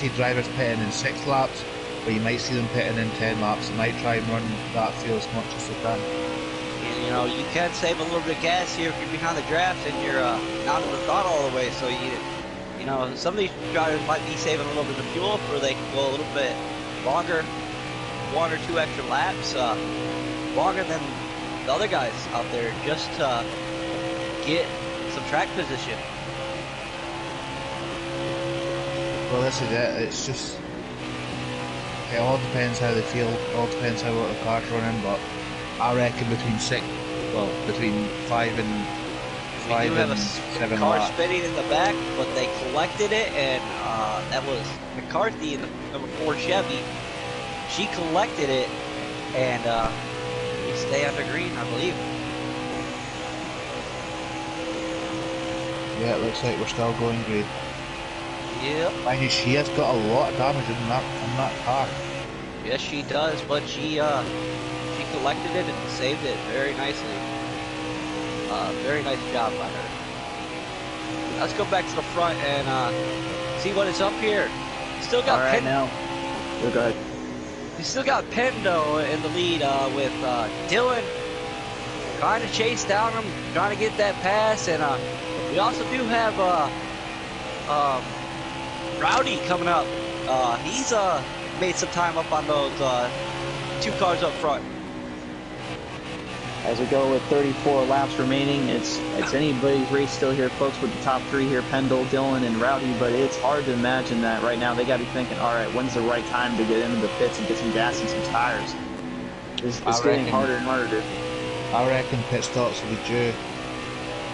drivers pitting in 6 laps, but you might see them pitting in 10 laps. They might try and run that fuel as much as they can. And, you can save a little bit of gas here if you're behind the draft and you're not in the throttle all the way, so some of these drivers might be saving a little bit of fuel for they can go a little bit longer, 1 or 2 extra laps, longer than the other guys out there, just to get some track position. Well, this is it. It's just, it all depends how they feel. It all depends how well the car's running. But I reckon between 5 and 7 car laps. spinning in the back, but they collected it, and that was McCarthy in the number 4 Chevy. She collected it, and we stay under green, I believe. Yeah, it looks like we're still going green. Yep. Mind you, she has got a lot of damage in that car. Yes, she does, but she collected it and saved it very nicely. Very nice job by her. Let's go back to the front and see what is up here. Still got All right, now. Go ahead. You still got Pendo in the lead with Dylan trying to chase down him, trying to get that pass, and we also do have Rowdy coming up. He's made some time up on those 2 cars up front. As we go with 34 laps remaining, it's anybody's race still here, folks, with the top 3 here, Pendle, Dylan, and Rowdy, but it's hard to imagine that right now. They got to be thinking, all right, when's the right time to get into the pits and get some gas and some tires? It's getting harder and harder. I reckon pit stops will be due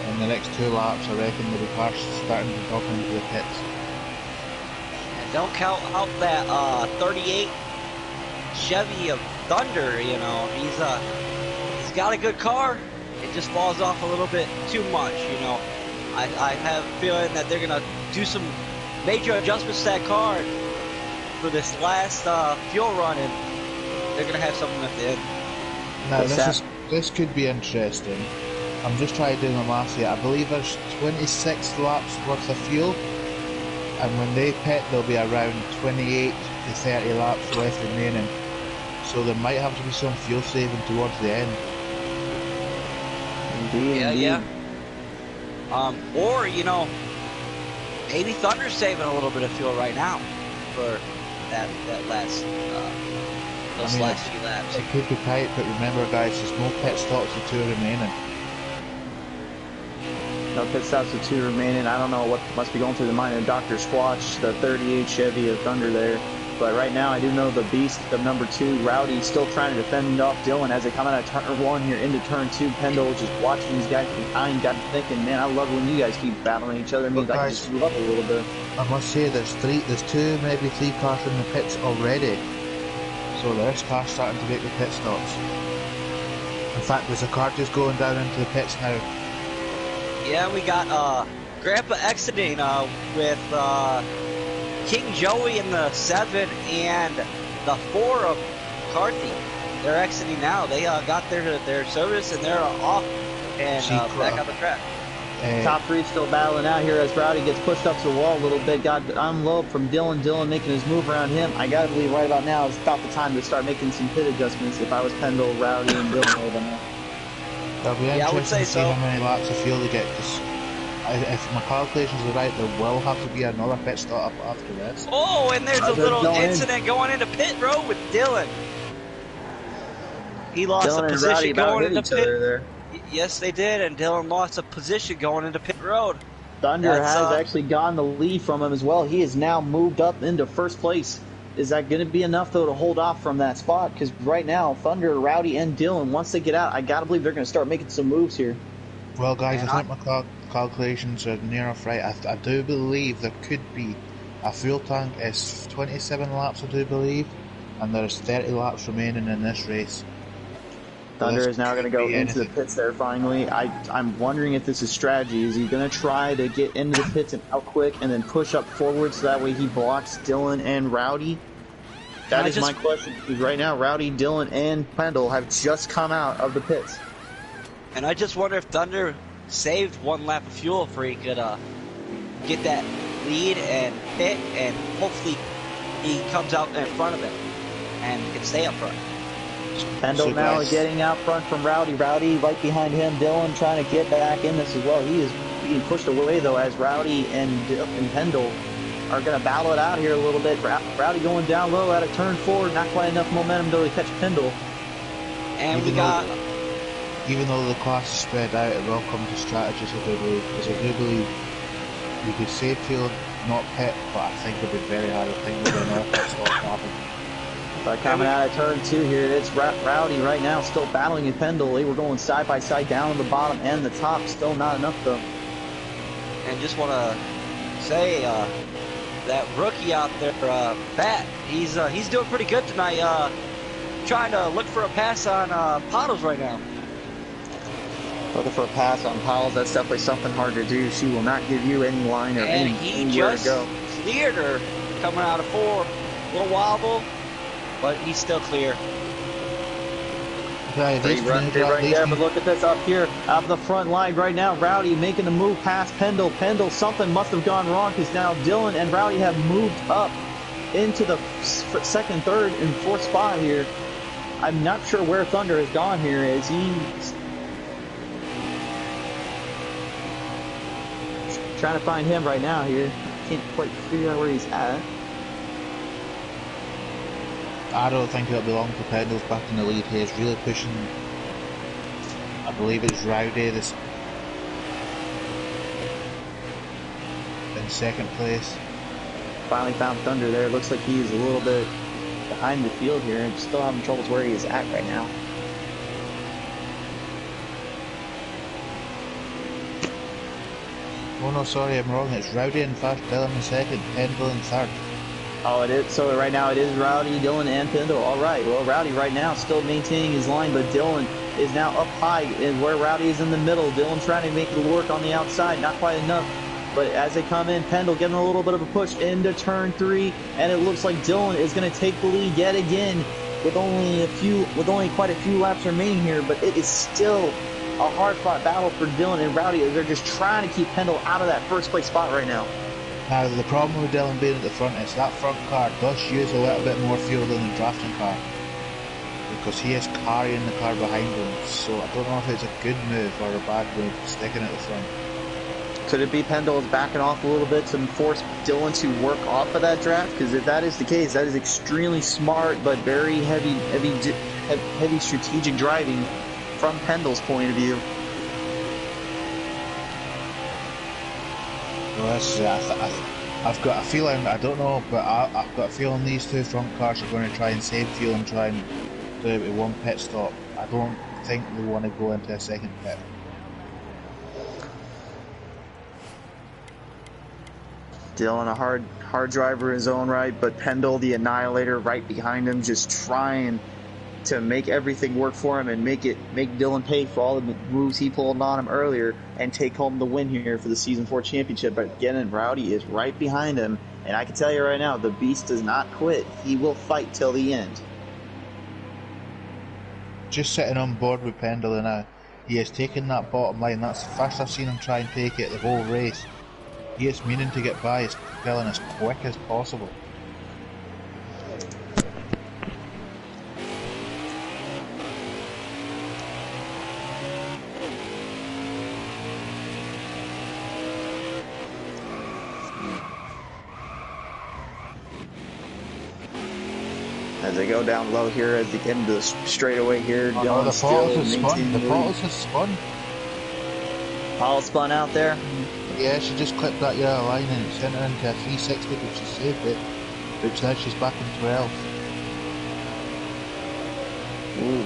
in the next 2 laps. I reckon there'll be cars starting to drop into the pits. And don't count out that 38 Chevy of Thunder, you know. He's got a good car. It just falls off a little bit too much, you know. I have a feeling that they're going to do some major adjustments to that car for this last fuel run, and they're going to have something at the end. Now, this could be interesting. I'm just trying to do my maths here. I believe there's 26 laps worth of fuel, and when they pit, there'll be around 28 to 30 laps left remaining. So there might have to be some fuel saving towards the end. Indeed. Yeah. Or, you know, maybe Thunder's saving a little bit of fuel right now for that last last few laps. It could be tight, but remember, guys, there's no pit stops with 2 remaining. No pit stops with 2 remaining. I don't know what must be going through the mind of Dr. Squatch, the 38 Chevy of Thunder there. But right now, I do know the beast of number 2, Rowdy, still trying to defend off Dylan as they come out of turn 1 here into turn 2. Pendle just watching these guys from behind, got thinking, man, I love when you guys keep battling each other. It means I can just move up a little bit. I must say, there's 2, maybe 3 cars in the pits already. So there's cars starting to make the pit stops. In fact, there's a car just going down into the pits now. Yeah, we got Grandpa exiting with King Joey in the 7 and the 4 of McCarthy. They're exiting now. They got their service and they're off and back on the track. Top 3 still battling out here as Rowdy gets pushed up to the wall a little bit. Got unload from Dylan. Dylan making his move around him. I gotta believe right about now is about the time to start making some pit adjustments. If I was Pendle, Rowdy, and Dylan over now. It'll be interesting to see how many laps of fuel they get. Cause if my calculations are right, there will have to be another pit stop after this. Oh, and there's a little incident going into pit road with Dylan. He lost a position going into pit. There. Yes, they did, and Dylan lost a position going into pit road. Thunder has actually gotten the lead from him as well. He has now moved up into first place. Is that going to be enough, though, to hold off from that spot? Because right now, Thunder, Rowdy, and Dylan, once they get out, I got to believe they're going to start making some moves here. Well, guys, I think my calculations are near enough right. I do believe there could be a fuel tank. It's 27 laps, I do believe, and there's 30 laps remaining in this race. Thunder is now going to go into the pits there finally. I'm wondering if this is strategy. Is he going to try to get into the pits and out quick and then push up forward so that way he blocks Dylan and Rowdy? That is my question. Because right now, Rowdy, Dylan, and Pendle have just come out of the pits. And I just wonder if Thunder saved 1 lap of fuel if he could get that lead and pit, and hopefully he comes out in front of him and can stay up front. Pendle now getting out front from Rowdy. Rowdy right behind him. Dylan trying to get back in this as well. He is being pushed away, though, as Rowdy and Pendle are going to battle it out here a little bit. Rowdy going down low out of turn 4. Not quite enough momentum, though, to catch Pendle. And we got even though the class is spread out, it will come to strategies, I do believe, because I do believe you could save field, not pit, but I think it'd be very hard. I think there'll be another pit stop happen. But coming out of turn 2 here, it's Rowdy right now still battling in Pendle. They were going side by side down on the bottom and the top. Still not enough though. And just want to say that rookie out there, Pat, he's doing pretty good tonight. Trying to look for a pass on Pottles right now. Looking for a pass on Powell, that's definitely something hard to do. She will not give you any line or anywhere to go. Cleared her coming out of 4. A little wobble, but he's still clear. Right there, but look at this up here, up the front line right now. Rowdy making the move past Pendle. Pendle, something must have gone wrong because now Dylan and Rowdy have moved up into the second, third, and fourth spot here. I'm not sure where Thunder has gone here. Is he trying to find him right now here? Can't quite figure out where he's at. I don't think it'll be long for Pendle's back in the lead here. He's really pushing. I believe it's Rowdy this in second place. Finally found Thunder there. Looks like he's a little bit behind the field here and still having troubles where he is at right now. Oh no, sorry, I'm wrong. It's Rowdy in first, Dylan in second, Pendle in third. Oh, it is. So right now it is Rowdy, Dylan, and Pendle. All right. Well, Rowdy right now still maintaining his line, but Dylan is now up high, and where Rowdy is in the middle. Dylan trying to make it work on the outside, not quite enough. But as they come in, Pendle getting a little bit of a push into turn 3, and it looks like Dylan is going to take the lead yet again with only quite a few laps remaining here. But it is still a hard-fought battle for Dylan and Rowdy as they're just trying to keep Pendle out of that first place spot right now. Now, the problem with Dylan being at the front is that front car does use a little bit more fuel than the drafting car, because he is carrying the car behind him. So I don't know if it's a good move or a bad move sticking at the front. Could it be Pendle is backing off a little bit to force Dylan to work off of that draft? Because if that is the case, that is extremely smart but very heavy strategic driving from Pendle's point of view. Well, I've got a feeling, I don't know, but I've got a feeling these two front cars are going to try and save fuel and try and do it with one pit stop. I don't think they want to go into a second pit. Dylan, a hard driver in his own right, but Pendle, the annihilator, right behind him, just trying to make everything work for him and make Dylan pay for all the moves he pulled on him earlier and take home the win here for the Season 4 championship. But again, Rowdy is right behind him, and I can tell you right now, the Beast does not quit. He will fight till the end. Just sitting on board with Pendle now. He has taken that bottom line. That's the first I've seen him try and take it the whole race. He is meaning to get by his Dylan as quick as possible. As they go down low here at the end of the straightaway here, oh, Dylan no, the still has spun. The lead. has spun. Paul spun out there. Yeah, she just clipped that yellow line and sent her into a 360, but she saved it. Which now she's back in 12th. Ooh.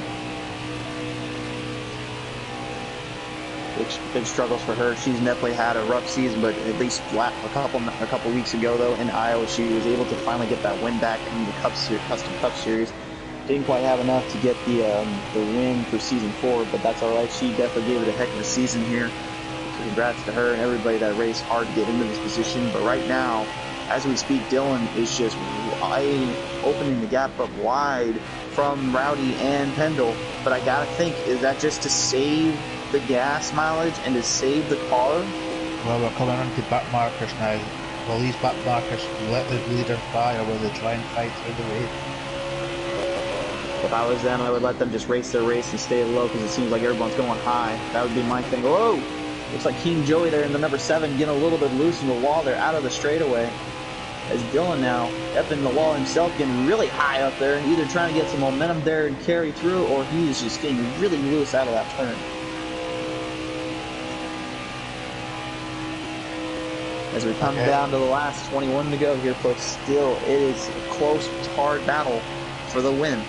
Big struggles for her. She's definitely had a rough season, but at least a couple weeks ago though in Iowa, she was able to finally get that win back in the Custom Cup Series. Didn't quite have enough to get the win for Season 4, but that's all right. She definitely gave it a heck of a season here. So congrats to her and everybody that raced hard to get into this position. But right now, as we speak, Dylan is just opening the gap up wide from Rowdy and Pendle. But I gotta think, is that just to save the gas mileage and to save the car? Well, we're coming on to back markers now. Will these back markers let the leader by, or will they try and fight through the race? If I was them, I would let them just race their race and stay low, because it seems like everyone's going high. That would be my thing. Whoa! Looks like King Joey there in the number 7 getting a little bit loose in the wall there out of the straightaway. As Dylan now up in the wall himself, getting really high up there, either trying to get some momentum there and carry through, or he is just getting really loose out of that turn. As we come down to the last 21 to go here, folks, still it is a close, hard battle for the win.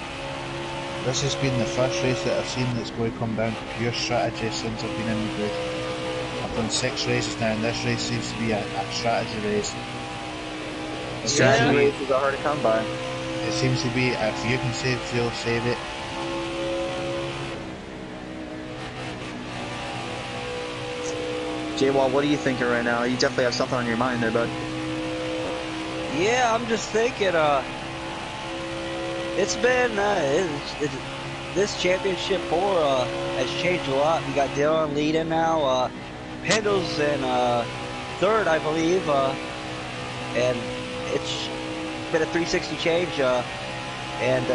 This has been the first race that I've seen that's going to come down to pure strategy since I've been in the booth. I've done 6 races now, and this race seems to be a strategy race. Strategy races are hard to come by. It seems to be, if you can save fuel, save it. J-Wall, what are you thinking right now? You definitely have something on your mind there, bud. Yeah, I'm just thinking, it's been, this championship 4 has changed a lot. We got Dylan leading now, Pendle's in 3rd, I believe, and it's been a 360 change, and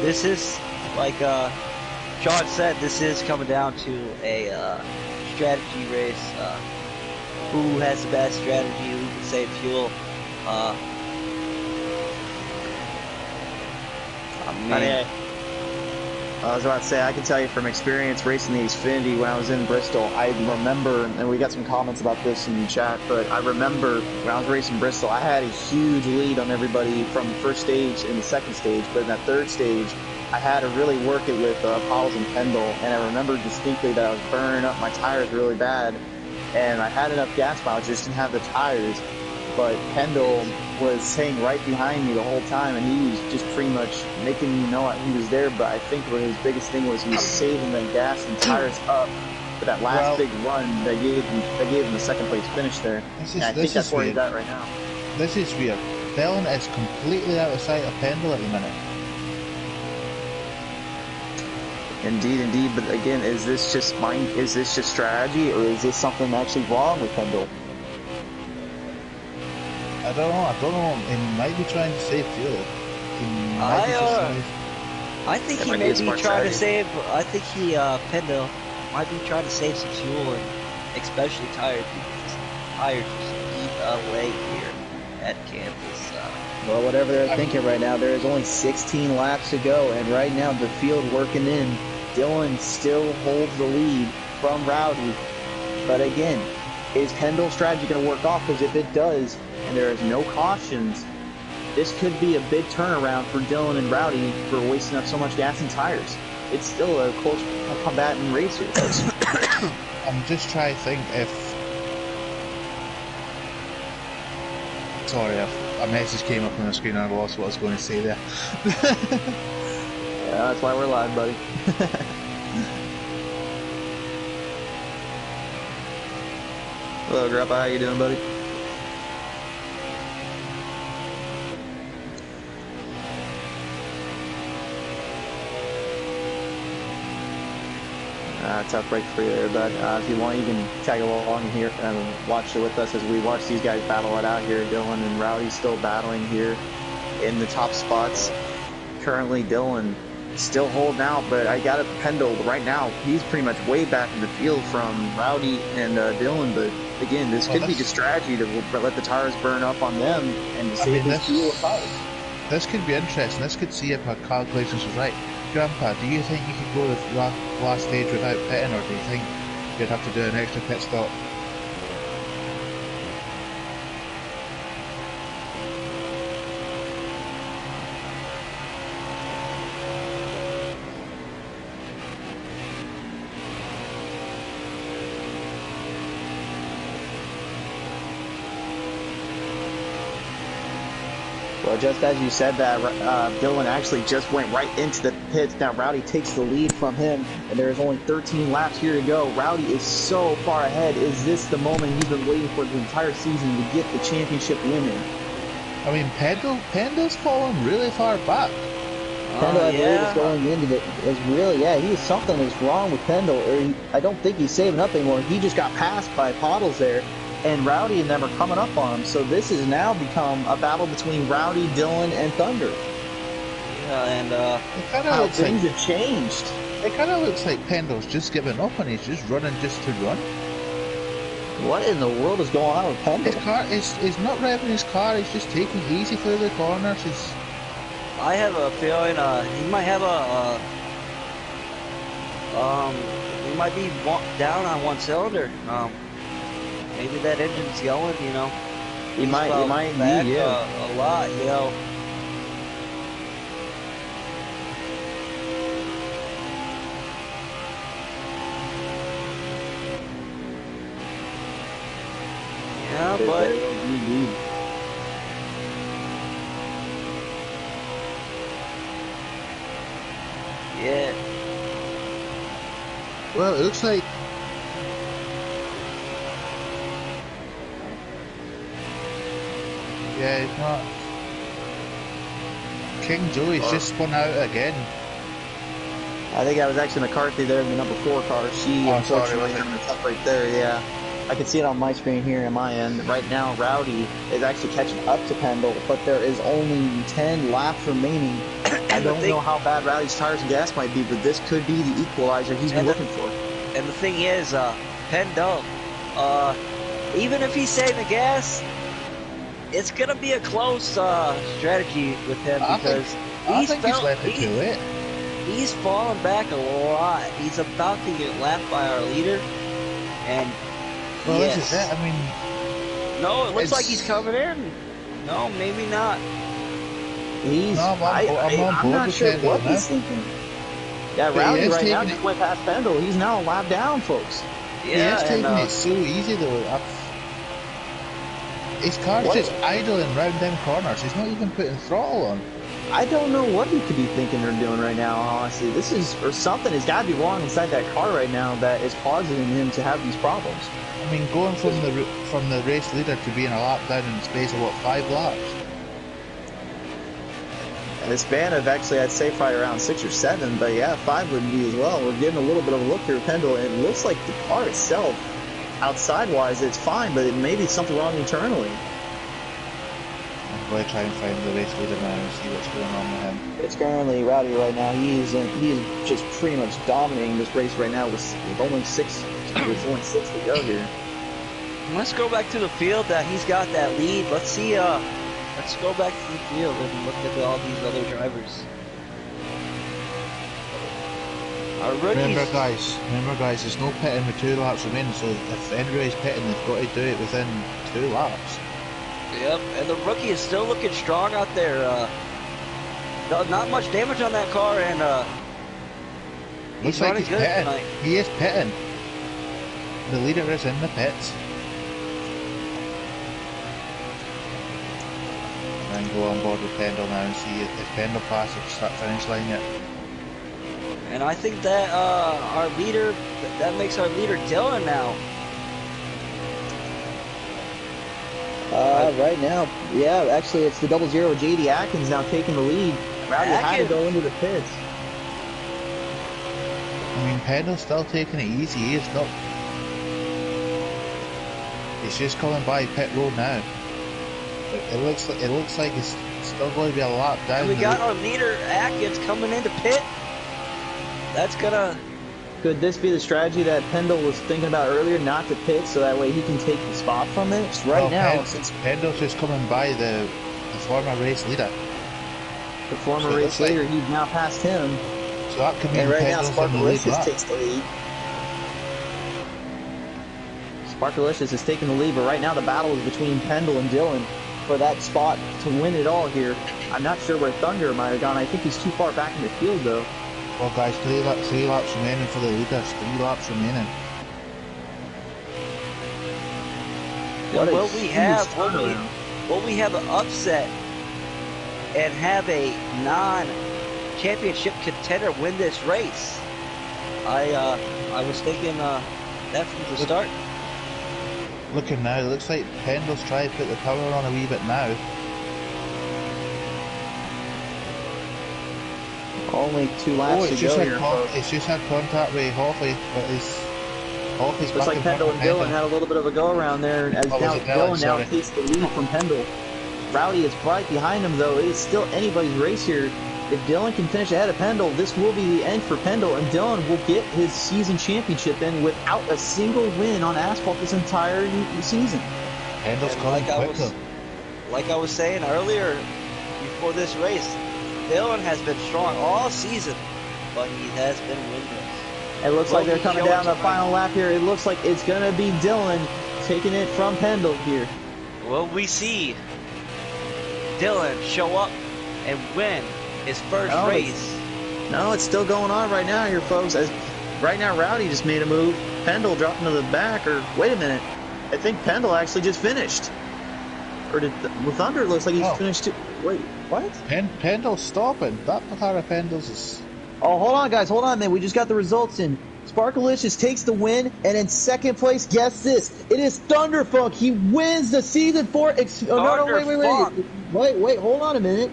this is, like John said, this is coming down to a strategy race. Who has the best strategy? Who can save fuel? I was about to say, I can tell you from experience racing the Xfinity when I was in Bristol, I remember, and we got some comments about this in the chat, but I remember when I was racing Bristol, I had a huge lead on everybody from the first stage and the second stage, but in that third stage, I had to really work it with PTM and Pendle, and I remember distinctly that I was burning up my tires really bad, and I had enough gas mileage, just didn't have the tires, but Pendle was staying right behind me the whole time, and he was just pretty much making me know he was there, but I think what his biggest thing was he was saving the gas and tires up for that last big run that gave him the second place finish there. I think that's where he's at right now. This is weird. Dylan is completely out of sight of Pendle at the minute. Indeed, but again, is this just strategy, or is this something actually wrong with Pendle? I don't know. He might be trying to save fuel. I think he may be trying to save. I think Pendle might be trying to save some fuel, and especially tires, because tires just eat away here at Kansas. Well, whatever they're thinking right now, there is only 16 laps to go, and right now the field working in. Dylan still holds the lead from Rowdy, but again, is Pendle's strategy going to work off? Because if it does, and there is no cautions, this could be a big turnaround for Dylan and Rowdy for wasting up so much gas and tires. It's still a close combatant race here. I'm just trying to think if... Sorry, a message came up on the screen and I lost what I was going to say there. Yeah, that's why we're live, buddy. Hello, Grandpa. How you doing, buddy? Tough break for you there, bud. If you want, you can tag along here and watch it with us as we watch these guys battle it out here. Dylan and Rowdy still battling here in the top spots. Currently, Dylan still holding out, but I got it Pendle right now. He's pretty much way back in the field from Rowdy and Dylan, but again, this could be just strategy to let the tires burn up on them and to save this fuel and tires. This could be interesting. This could see if our calculations are right. Grandpa, do you think you could go the last stage without pitting, or do you think you'd have to do an extra pit stop? Well, just as you said that, Dylan actually just went right into the pits. Now Rowdy takes the lead from him, and there is only 13 laps here to go. Rowdy is so far ahead. Is this the moment he's been waiting for the entire season to get the championship win in? I mean, Pendle's fallen really far back. Pendle, I believe, is going into it. Something is wrong with Pendle. I don't think he's saving up anymore. He just got passed by PTMs there. And Rowdy and them are coming up on him, so this has now become a battle between Rowdy, Dylan, and Thunder. Yeah, and how things have changed. It kind of looks like Pendle's just giving up and he's just running just to run. What in the world is going on with Pendle? His car is not revving his car. He's just taking it easy through the corners. I have a feeling he might have he might be down on one cylinder. maybe that engine's going, you know. He might Back indeed, yeah. a lot, you know. Yeah, but yeah. Well, it looks like it's not. King Joey's just spun out again. I think that was actually McCarthy there in the number 4 car. She unfortunately having a tough right there, yeah. I can see it on my screen here on my end. Right now, Rowdy is actually catching up to Pendle, but there is only 10 laps remaining. I don't know how bad Rowdy's tires and gas might be, but this could be the equalizer he's been looking for. And the thing is, Pendle, even if he's saving gas, it's gonna be a close strategy with him because he's left it to it. He's fallen back a lot. He's about to get lapped by our leader, and well, this is it. I mean, no, it looks like he's coming in. No, maybe not. I'm not sure what he's thinking. Yeah, Rowdy right now just went past Pendle. He's now a lap down, folks. Yeah, he's taking it so easy though. His car's just idling round them corners. He's not even putting throttle on. I don't know what he could be thinking or doing right now, honestly. Or something has got to be wrong inside that car right now that is causing him to have these problems. I mean, going from the race leader to being a lap down in the space of, 5 laps? And the span of actually, I'd say probably around 6 or 7, but yeah, 5 wouldn't be as well. We're getting a little bit of a look here at Pendle, and it looks like the car itself, outside-wise, it's fine, but maybe something wrong internally. I'm going to try and find the race leader now and see what's going on with him. It's currently Rowdy right now. He is just pretty much dominating this race right now with only 6 to go here. Let's go back to the field that he's got that lead. Let's see, let's go back to the field and look at all these other drivers. Our rookies. Remember guys, there's no pitting with 2 laps remaining, so if anybody's pitting, they've got to do it within 2 laps. Yep, and the rookie is still looking strong out there. Not much damage on that car, and he's running good tonight. He is pitting. The leader is in the pits. And go on board with Pendle now and see if Pendle passes the start finish line yet. And I think that our leader, that makes our leader Dylan now. Right now, yeah, actually it's the 00 JD Atkins now taking the lead. Rowdy had to go into the pits. I mean, Pendle's still taking it easy. He's not. He's just coming by pit road now. It looks like it's still going to be a lap down. And we got our leader Atkins coming into pit. That's gonna. Could this be the strategy that Pendle was thinking about earlier, not to pit, so that way he can take the spot from it? Since Pendle's just coming by the former race leader. The former race leader, he's now past him. So that could mean and right Pendle's now, Sparkalicious takes the lead. Sparkalicious is taking the lead, but right now the battle is between Pendle and Dylan for that spot to win it all here. I'm not sure where Thunder might have gone. I think he's too far back in the field, though. Well, guys, 3 laps remaining for the leaders. 3 laps remaining. Will we have an upset and have a non-championship contender win this race? I was thinking that from the start. Looking now, it looks like Pendle's trying to put the power on a wee bit now. Only 2 laps to go here. It's just had contact with Hoffley, but Hoffley's looks like Pendle and Dylan had a little bit of a go around there, as Dylan now takes the lead from Pendle. Rowdy is right behind him, though. It is still anybody's race here. If Dylan can finish ahead of Pendle, this will be the end for Pendle, and Dylan will get his season championship in without a single win on asphalt this entire season. Pendle's coming quicker. Like I was saying earlier, before this race, Dylan has been strong all season, but he has been winless. It looks like they're coming down the final lap here. It looks like it's going to be Dylan taking it from Pendle here. Will we see Dylan show up and win his first race? No, it's still going on right now here, folks. Right now, Rowdy just made a move. Pendle dropped into the back, or wait a minute. I think Pendle actually just finished. Or Thunder looks like he's finished too. Wait, what? Pendle's stopping. That pair of Pendles is... Oh, hold on, guys. Hold on, man. We just got the results in. Sparkalicious takes the win, and in second place, guess this. It is Thunderfunk. He wins the Season 4... Wait. Hold on a minute.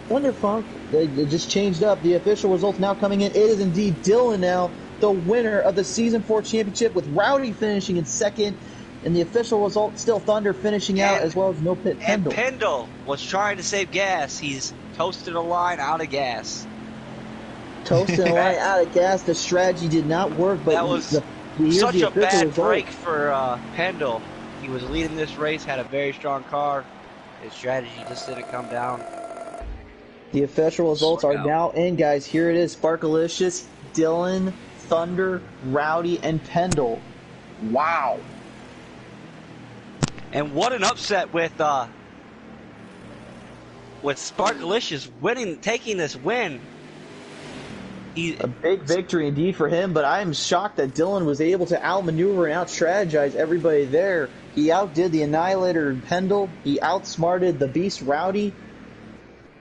Thunderfunk, they just changed up. The official results now coming in. It is indeed Dylan now, the winner of the Season 4 championship, with Rowdy finishing in second. And the official result, still Thunder finishing out, as well as no pit Pendle. And Pendle was trying to save gas. He's toasted a line out of gas. Toasting a line out of gas. The strategy did not work, but that was such a bad break for Pendle. He was leading this race, had a very strong car. His strategy just didn't come down. The official results are now in, guys. Here it is. Sparkalicious, Dylan, Thunder, Rowdy, and Pendle. Wow. And what an upset with Sparkalicious winning, taking this win. A big victory indeed for him, but I'm shocked that Dylan was able to outmaneuver and out-strategize everybody there. He outdid the Annihilator Pendle. He outsmarted the Beast Rowdy.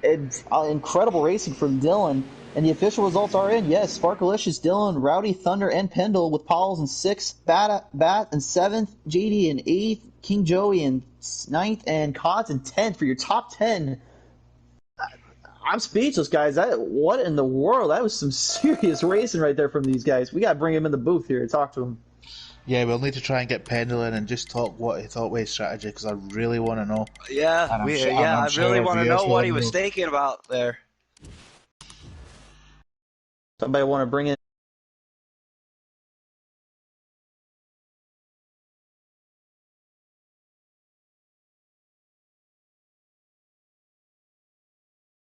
Incredible racing from Dylan. And the official results are in. Yes, Sparkalicious, Dylan, Rowdy, Thunder, and Pendle, with Pottles in 6th, Bat in 7th, JD in 8th, King Joey in 9th, and Cods in 10th for your top 10. I'm speechless, guys. What in the world? That was some serious racing right there from these guys. We got to bring him in the booth here and talk to him. Yeah, we'll need to try and get Pendle in and just talk what he thought was his strategy, because I really want to know. Yeah, I really want to know what he was thinking about there. Somebody want to bring in